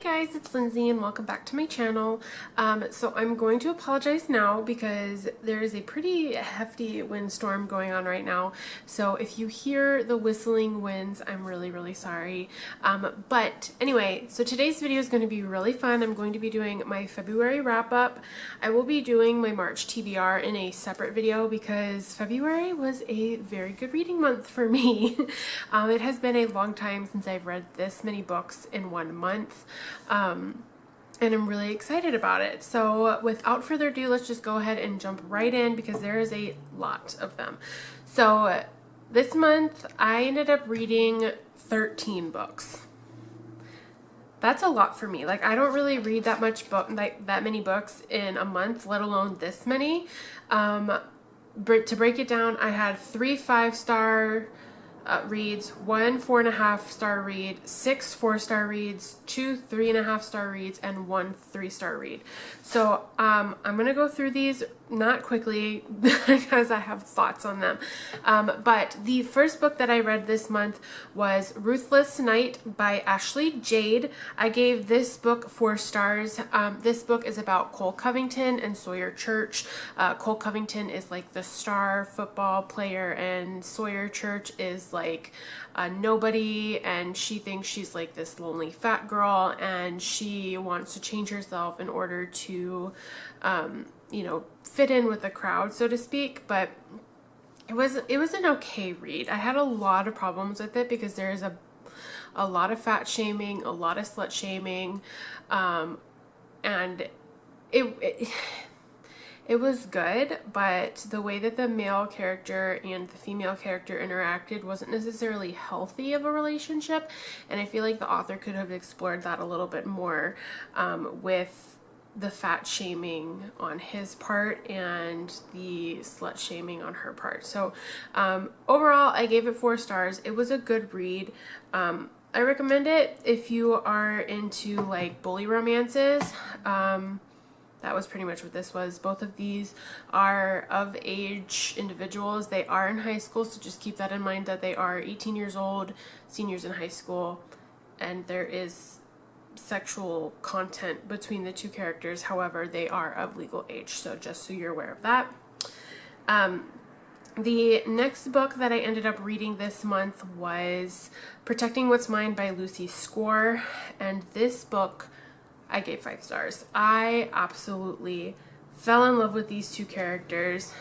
Guys, it's Lindsay and welcome back to my channel. So I'm going to apologize now because there is a pretty hefty windstorm going on right now. So if you hear the whistling winds, I'm really sorry. But anyway, so today's video is going to be really fun. I'm going to be doing my February wrap up. I will be doing my March TBR in a separate video because February was a very good reading month for me. It has been a long time since I've read this many books in 1 month. And I'm really excited about it. So without further ado, let's just go ahead and jump right in because there is a lot of them. So this month I ended up reading 13 books. That's a lot for me. Like, I don't really read that much that many books in a month, let alone this many. To break it down, I had 3 5-star reads, 1 4.5-star read, 6 4-star reads, 2 3.5-star reads, and 1 3-star read. So I'm gonna go through these not quickly because I have thoughts on them. But the first book that I read this month was Ruthless Knight by Ashley Jade. I gave this book 4 stars. This book is about Cole Covington and Sawyer Church. Cole Covington is like the star football player and Sawyer Church is like nobody, and she thinks she's like this lonely fat girl and she wants to change herself in order to you know, fit in with the crowd, so to speak. But it was an okay read. I had a lot of problems with it because there's a lot of fat shaming, a lot of slut shaming, and it was good, but the way that the male character and the female character interacted wasn't necessarily healthy of a relationship, and I feel like the author could have explored that a little bit more with the fat shaming on his part and the slut shaming on her part. So overall, I gave it 4 stars. It was a good read. I recommend it if you are into like bully romances. That was pretty much what this was. Both of these are of age individuals. They are in high school, so just keep that in mind that they are 18 years old, seniors in high school, and there is sexual content between the 2 characters. However, they are of legal age, so just so you're aware of that. The next book that I ended up reading this month was Protecting What's Mine by Lucy Score, and this book I gave 5 stars. I absolutely fell in love with these 2 characters.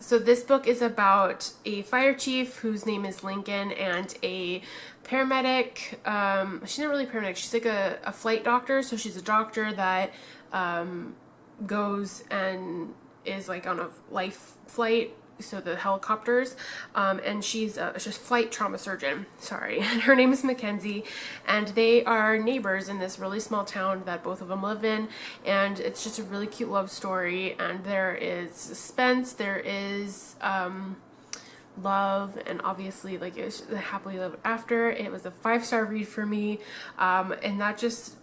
So this book is about a fire chief whose name is Lincoln and a paramedic. She's not really a paramedic. She's like a flight doctor. So she's a doctor that goes and is like on a life flight. So the helicopters, and she's just flight trauma surgeon, sorry. Her name is Mackenzie, and they are neighbors in this really small town that both of them live in, and it's just a really cute love story, and there is suspense, there is love, and obviously like it was happily ever after. It was a 5-star read for me, and that just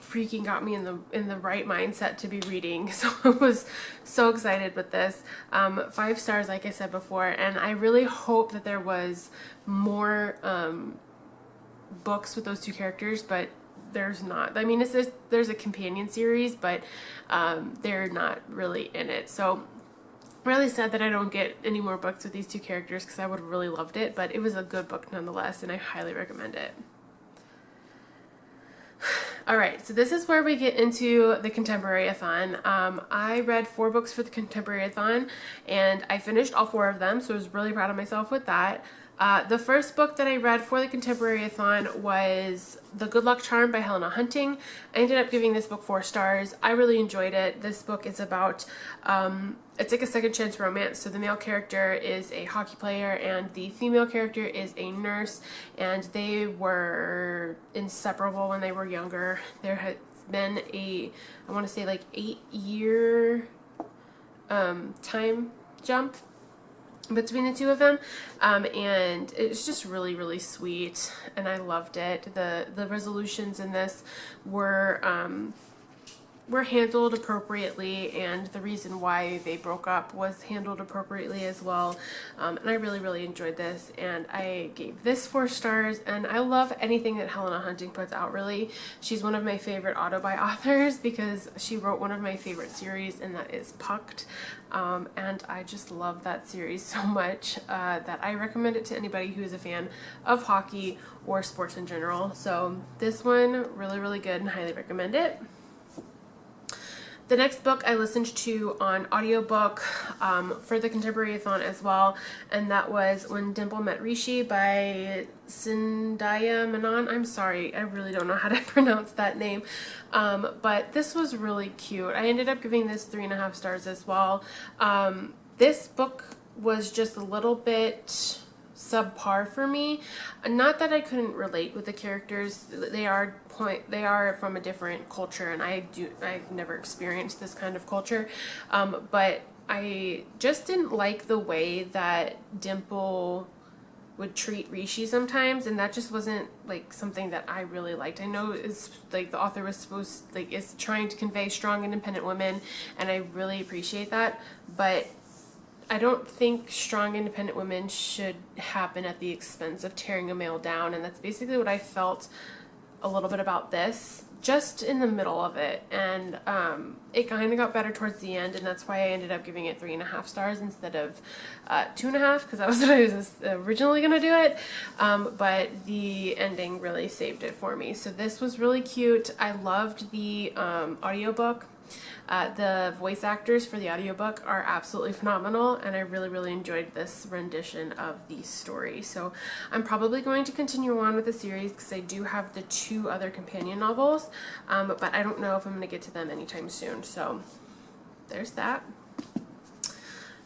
freaking got me in the right mindset to be reading. So I was so excited with this. 5 stars, like I said before, and I really hope that there was more books with those 2 characters, but there's not. I mean, there's a companion series, but they're not really in it. So I'm really sad that I don't get any more books with these 2 characters because I would have really loved it, but it was a good book nonetheless, and I highly recommend it. Alright, so this is where we get into the Contemporary-a-thon. I read 4 books for the Contemporary-a-thon, and I finished all 4 of them, so I was really proud of myself with that. The first book that I read for the Contemporary-a-thon was The Good Luck Charm by Helena Hunting. I ended up giving this book 4 stars. I really enjoyed it. This book is about, it's like a second chance romance. So the male character is a hockey player and the female character is a nurse, and they were inseparable when they were younger. There had been I want to say like 8-year time jump between the 2 of them, and it's just really sweet, and I loved it. The resolutions in this were were handled appropriately, and the reason why they broke up was handled appropriately as well. And I really enjoyed this, and I gave this 4 stars. And I love anything that Helena Hunting puts out, really. She's one of my favorite auto-buy authors because she wrote one of my favorite series, and that is Pucked. And I just love that series so much that I recommend it to anybody who is a fan of hockey or sports in general. So this one, really good, and highly recommend it. The next book I listened to on audiobook for the Contemporary-a-thon as well, and that was When Dimple Met Rishi by Zendaya Menon. I'm sorry, I really don't know how to pronounce that name, but this was really cute. I ended up giving this 3.5 stars as well. This book was just a little bit subpar for me. Not that I couldn't relate with the characters. They are from a different culture, and I've never experienced this kind of culture, but I just didn't like the way that Dimple would treat Rishi sometimes, and that just wasn't like something that I really liked. I know it's like the author was is trying to convey strong, independent women, and I really appreciate that, but I don't think strong, independent women should happen at the expense of tearing a male down, and that's basically what I felt a little bit about this, just in the middle of it. And it kind of got better towards the end, and that's why I ended up giving it 3.5 stars instead of 2.5, because that was what I was originally going to do it, but the ending really saved it for me. So this was really cute. I loved the audiobook. The voice actors for the audiobook are absolutely phenomenal, and I really enjoyed this rendition of the story. So I'm probably going to continue on with the series because I do have the 2 other companion novels, but I don't know if I'm going to get to them anytime soon. So there's that.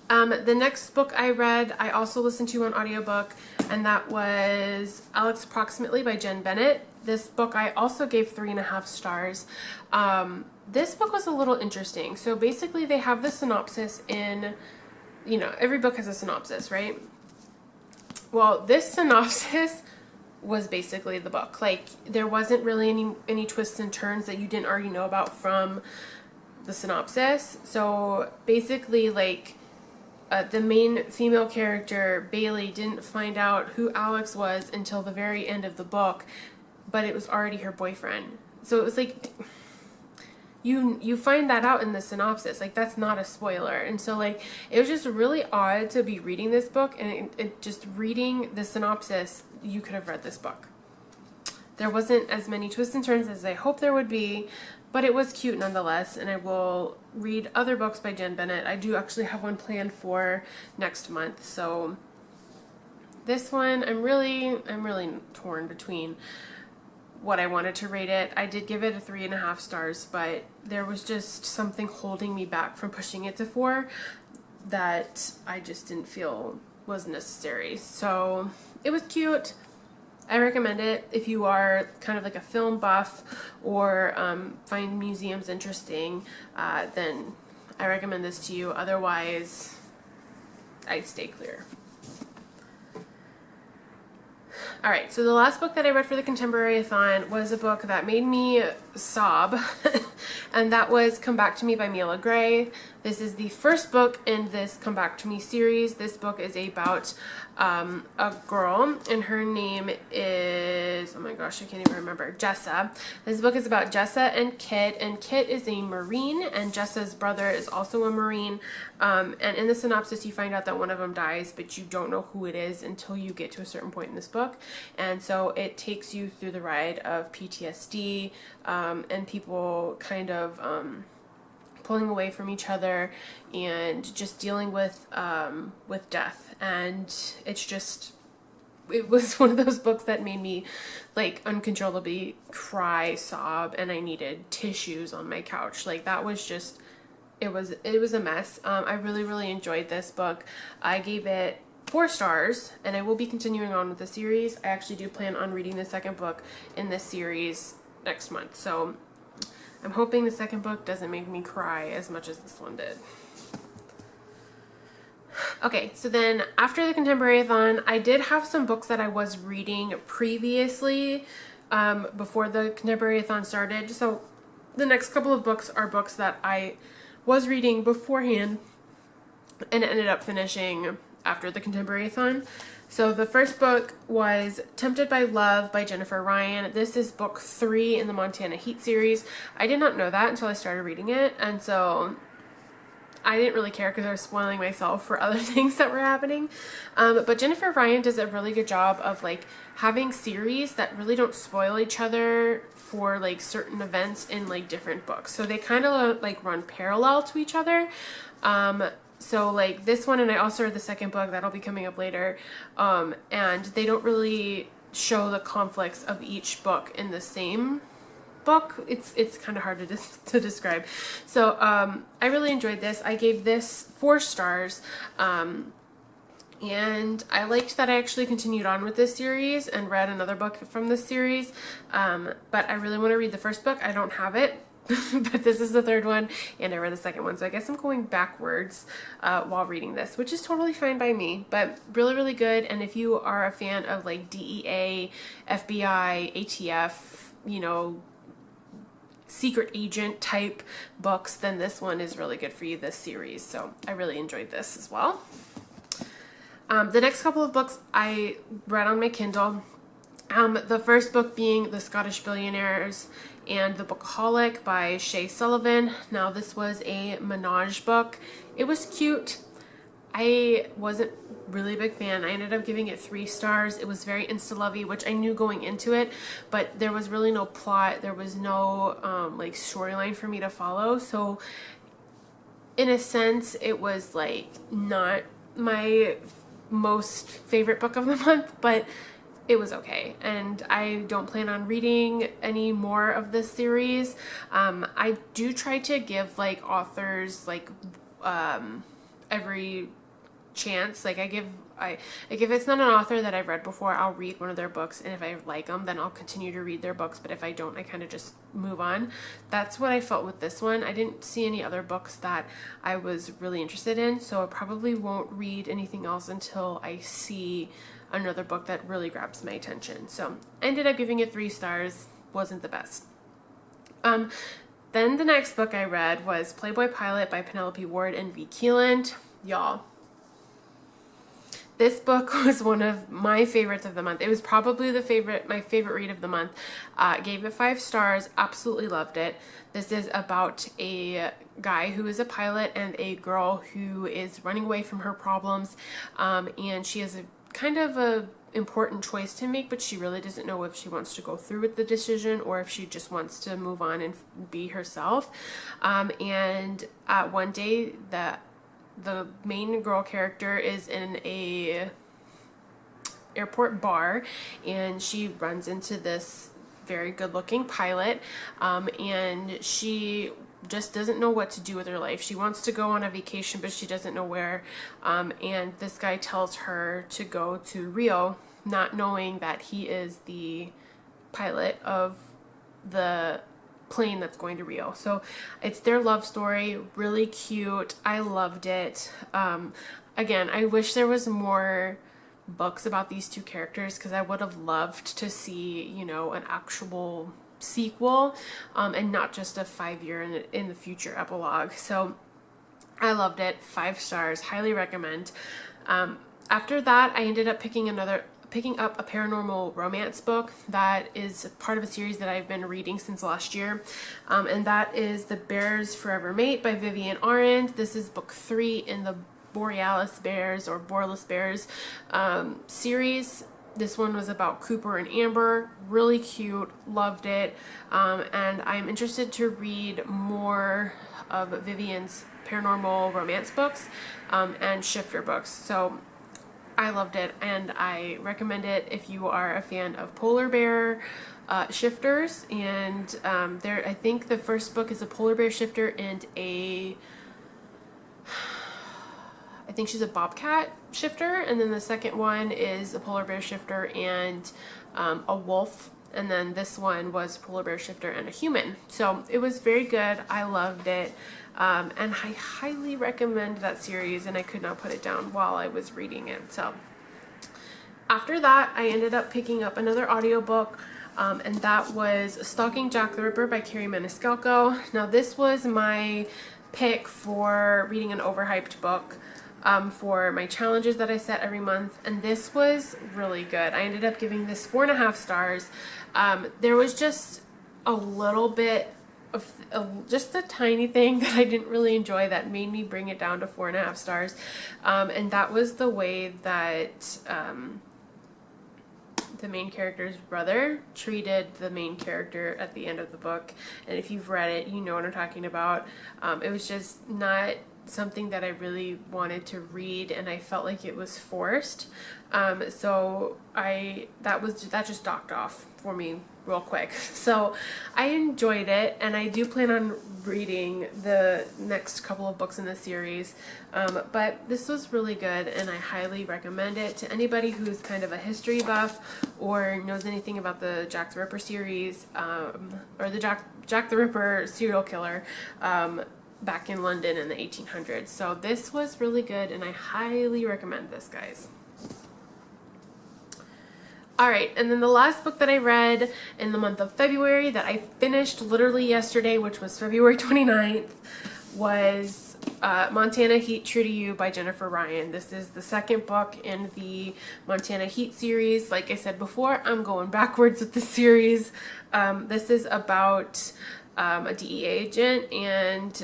The next book I read, I also listened to on audiobook, and that was Alex Approximately by Jen Bennett. This book I also gave 3.5 stars. This book was a little interesting. So basically they have the synopsis in, every book has a synopsis, right? Well, this synopsis was basically the book. Like, there wasn't really any twists and turns that you didn't already know about from the synopsis. So basically, like, the main female character, Bailey, didn't find out who Alex was until the very end of the book, but it was already her boyfriend. So it was like, you find that out in the synopsis. Like, that's not a spoiler. And so, like, it was just really odd to be reading this book, and it just reading the synopsis, you could have read this book. There wasn't as many twists and turns as I hoped there would be, but it was cute nonetheless, and I will read other books by Jen Bennett. I do actually have one planned for next month, so this one, I'm really torn between what I wanted to rate it. I did give it a 3.5 stars, but there was just something holding me back from pushing it to 4 that I just didn't feel was necessary. So it was cute. I recommend it if you are kind of like a film buff or find museums interesting, then I recommend this to you. Otherwise, I'd stay clear. Alright, so the last book that I read for the Contemporary-a-thon was a book that made me sob, and that was Come Back to Me by Mila Gray. This is the first book in this Come Back to Me series. This book is about a girl, and her name is, oh my gosh, I can't even remember, Jessa. This book is about Jessa and Kit is a Marine, and Jessa's brother is also a Marine, and in the synopsis you find out that one of them dies, but you don't know who it is until you get to a certain point in this book, and so it takes you through the ride of PTSD, and people kind of pulling away from each other and just dealing with death. And it was one of those books that made me like uncontrollably cry, sob, and I needed tissues on my couch. Like, that was just, it was a mess. I really enjoyed this book. I gave it 4 stars, and I will be continuing on with the series. I actually do plan on reading the second book in this series next month, so I'm hoping the second book doesn't make me cry as much as this one did. Okay, so then after the Contemporary-a-thon, I did have some books that I was reading previously before the Contemporary-a-thon started. So the next couple of books are books that I was reading beforehand and ended up finishing after the Contemporary-thon. So the first book was Tempted by Love by Jennifer Ryan. This is book 3 in the Montana Heat series. I did not know that until I started reading it, and so I didn't really care because I was spoiling myself for other things that were happening. But Jennifer Ryan does a really good job of like having series that really don't spoil each other for like certain events in like different books. So they kind of like run parallel to each other. So like this one, and I also read the second book that'll be coming up later, and they don't really show the conflicts of each book in the same book. It's kind of hard to describe. So I really enjoyed this. I gave this 4 stars, and I liked that I actually continued on with this series and read another book from this series, but I really want to read the first book. I don't have it. But this is the third one, and I read the second one, so I guess I'm going backwards while reading this, which is totally fine by me, but really, really good. And if you are a fan of like DEA, FBI, ATF, you know, secret agent type books, then this one is really good for you, this series. So I really enjoyed this as well. The next couple of books I read on my Kindle. The first book being The Scottish Billionaires and The Bookaholic by Shay Sullivan. Now this was a menage book. It was cute. I wasn't really a big fan. I ended up giving it 3 stars. It was very insta-lovey, which I knew going into it, but there was really no plot. There was no like storyline for me to follow. So in a sense, it was like not my most favorite book of the month, but it was okay, and I don't plan on reading any more of this series. I do try to give like authors like every chance. Like if it's not an author that I've read before, I'll read one of their books, and if I like them, then I'll continue to read their books, but if I don't, I kind of just move on. That's what I felt with this one. I didn't see any other books that I was really interested in, so I probably won't read anything else until I see another book that really grabs my attention. So I ended up giving it 3 stars. Wasn't the best. Then the next book I read was Playboy Pilot by Penelope Ward and V. Keeland. Y'all, this book was one of my favorites of the month. It was probably my favorite read of the month. Gave it 5 stars. Absolutely loved it. This is about a guy who is a pilot and a girl who is running away from her problems, and she has a kind of a important choice to make, but she really doesn't know if she wants to go through with the decision or if she just wants to move on and be herself. And one day the main girl character is in a airport bar, and she runs into this very good looking pilot, and she just doesn't know what to do with her life. She wants to go on a vacation, but she doesn't know where, and this guy tells her to go to Rio, not knowing that he is the pilot of the plane that's going to Rio. So it's their love story, really cute. I loved it. Again, I wish there was more books about these 2 characters, because I would have loved to see, you know, an actual sequel, and not just a 5-year in the future epilogue. So I loved it. 5 stars. Highly recommend. After that, I ended up picking up a paranormal romance book that is part of a series that I've been reading since last year, and that is The Bears Forever Mate by Vivian Arend. This is book 3 in the Borealis Bears or Boreless Bears series. This one was about Cooper and Amber. Really cute. Loved it. And I'm interested to read more of Vivian's paranormal romance books and shifter books. So I loved it, and I recommend it if you are a fan of polar bear shifters. And I think the first book is a polar bear shifter and I think she's a bobcat shifter, and then the second one is a polar bear shifter and a wolf, and then this one was polar bear shifter and a human. So it was very good. I loved it, and I highly recommend that series, and I could not put it down while I was reading it. So after that, I ended up picking up another audiobook. and that was Stalking Jack the Ripper by Carrie Maniscalco. Now this was my pick for reading an overhyped book for my challenges that I set every month, and this was really good. I ended up giving this 4.5 stars. There was just a little bit of just a tiny thing that I didn't really enjoy that made me bring it down to 4.5 stars, and that was the way that the main character's brother treated the main character at the end of the book. And if you've read it, you know what I'm talking about. It was just not something that I really wanted to read, and I felt like it was forced. So that just docked off for me real quick. So I enjoyed it, and I do plan on reading the next couple of books in the series. But this was really good, and I highly recommend it to anybody who's kind of a history buff or knows anything about the Jack the Ripper series, or the Jack the Ripper serial killer back in London in the 1800s. So this was really good, and I highly recommend this, guys. Alright, and then the last book that I read in the month of February that I finished literally yesterday, which was February 29th, was Montana Heat True to You by Jennifer Ryan. This is the second book in the Montana Heat series. Like I said before, I'm going backwards with the series. This is about a DEA agent and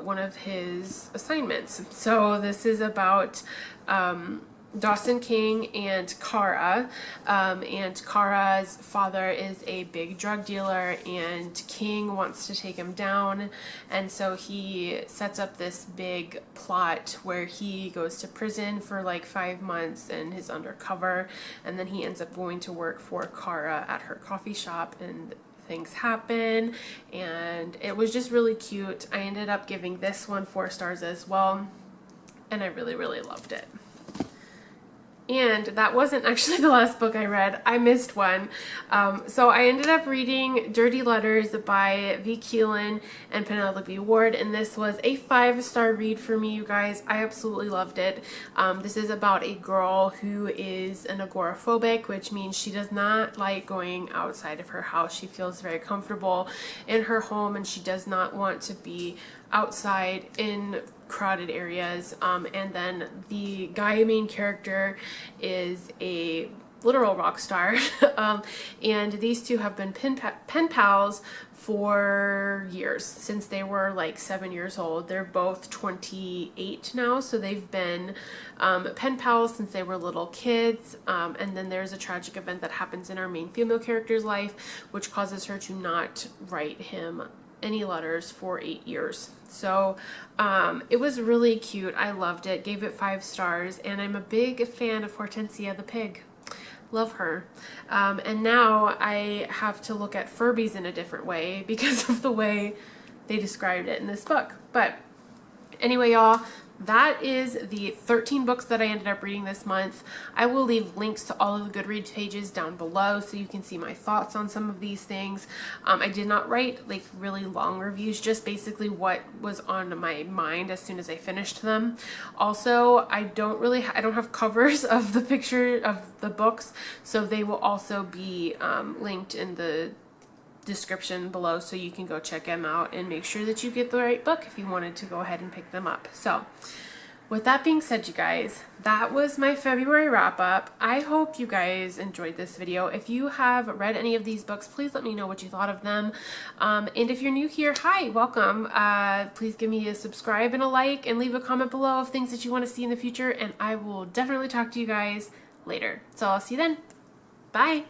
one of his assignments. So this is about Dawson King and Kara, and Kara's father is a big drug dealer, and King wants to take him down, and so he sets up this big plot where he goes to prison for like 5 months and is undercover, and then he ends up going to work for Kara at her coffee shop, and things happen, and it was just really cute. I ended up giving this one 4 stars as well, and I really loved it. And that wasn't actually the last book I read. I missed one. So I ended up reading Dirty Letters by V. Keelan and Penelope Ward, and this was a 5-star read for me, you guys. I absolutely loved it. This is about a girl who is an agoraphobic, which means she does not like going outside of her house. She feels very comfortable in her home, and she does not want to be outside in crowded areas, and then the guy main character is a literal rock star, and these two have been pen pals for years, since they were like 7 years old. They're both 28 now, so they've been pen pals since they were little kids, and then there's a tragic event that happens in our main female character's life which causes her to not write him any letters for 8 years. So it was really cute. I loved it, gave it 5 stars, and I'm a big fan of Hortensia the pig. Love her. And now I have to look at Furbies in a different way because of the way they described it in this book. But anyway, y'all, that is the 13 books that I ended up reading this month. I will leave links to all of the Goodreads pages down below so you can see my thoughts on some of these things. I did not write like really long reviews, just basically what was on my mind as soon as I finished them. Also, I don't have covers of the picture of the books, so they will also be linked in the description below, so you can go check them out and make sure that you get the right book if you wanted to go ahead and pick them up. So with that being said, you guys, that was my February wrap up. I hope you guys enjoyed this video. If you have read any of these books, please let me know what you thought of them. And if you're new here, hi, welcome. Please give me a subscribe and a like, and leave a comment below of things that you want to see in the future, and I will definitely talk to you guys later. So I'll see you then. Bye.